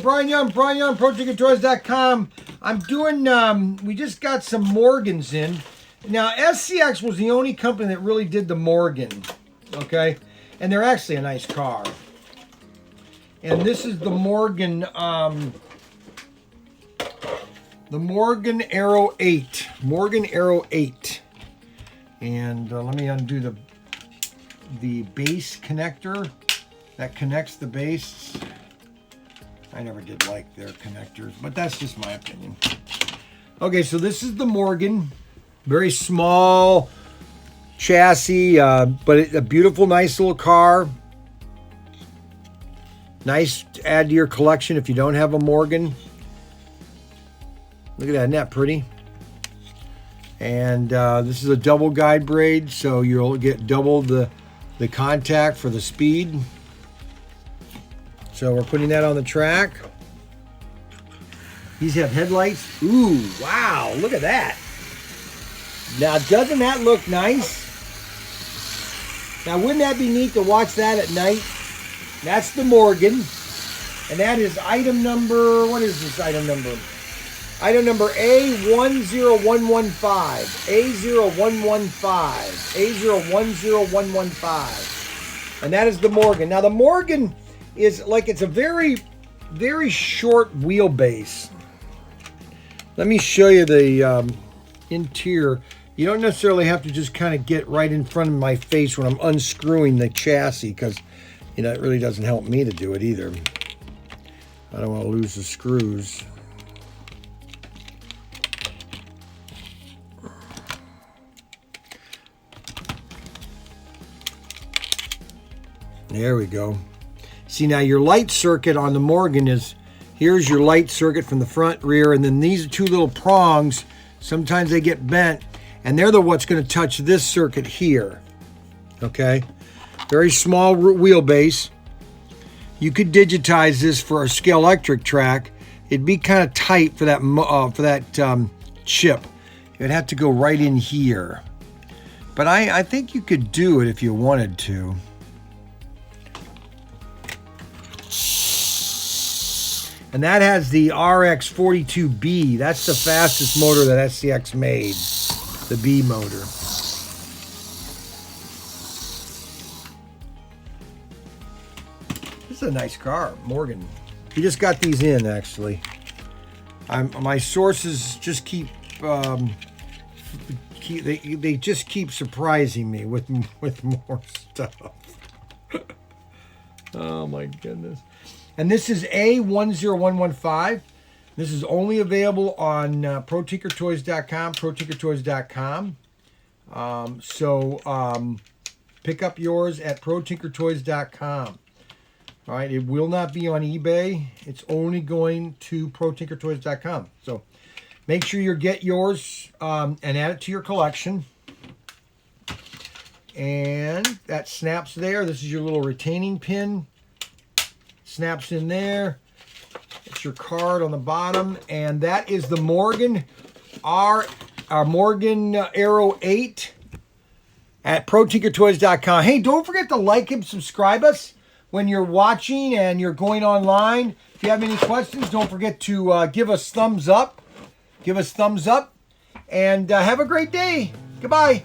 Brian Young, ProTinkerToys.com. I'm doing, we just got some Morgans in. Now, SCX was the only company that really did the Morgan, okay? And they're actually a nice car. And this is the Morgan Aero 8. Morgan Aero 8. And let me undo the base connector that connects the base. I never did like their connectors, but that's just my opinion. Okay, so this is the Morgan. Very small chassis, but a beautiful, nice little car. Nice to add to your collection if you don't have a Morgan. Look at that, isn't that pretty? And this is a double guide braid, so you'll get double the contact for the speed. So we're putting that on the track. These have headlights. Ooh, wow, look at that. Now, doesn't that look nice? Now, wouldn't that be neat to watch that at night? That's the Morgan. And that is item number, what is this item number? Item number A10115. A10115. A1010115. And that is the Morgan. Now, the Morgan is like, it's a very, very short wheelbase. Let me show you the interior. You don't necessarily have to just kind of get right in front of my face when I'm unscrewing the chassis, because, you know, it really doesn't help me to do it either. I don't want to lose the screws. There we go. See, now your light circuit on the Morgan is, here's your light circuit from the front, rear, and then these two little prongs, sometimes they get bent, and they're what's going to touch this circuit here. Okay? Very small wheelbase. You could digitize this for a scale electric track. It'd be kind of tight for that chip. It'd have to go right in here. But I think you could do it if you wanted to. And that has the RX42B. That's the fastest motor that SCX made, the B motor. This is a nice car, Morgan. We just got these in, actually. My sources just keep they just keep surprising me with more stuff. Oh my goodness. And this is A10115. This is only available on ProTinkerToys.com, ProTinkerToys.com. Pick up yours at ProTinkerToys.com. All right, it will not be on eBay. It's only going to ProTinkerToys.com. So make sure you get yours and add it to your collection. And that snaps there. This is your little retaining pin. Snaps in there. It's your card on the bottom, and that is the Morgan Morgan Aero 8 at ProTinkerToys.com. Hey, don't forget to like and subscribe us when you're watching and you're going online. If you have any questions, don't forget to give us thumbs up. Give us thumbs up, and have a great day. Goodbye.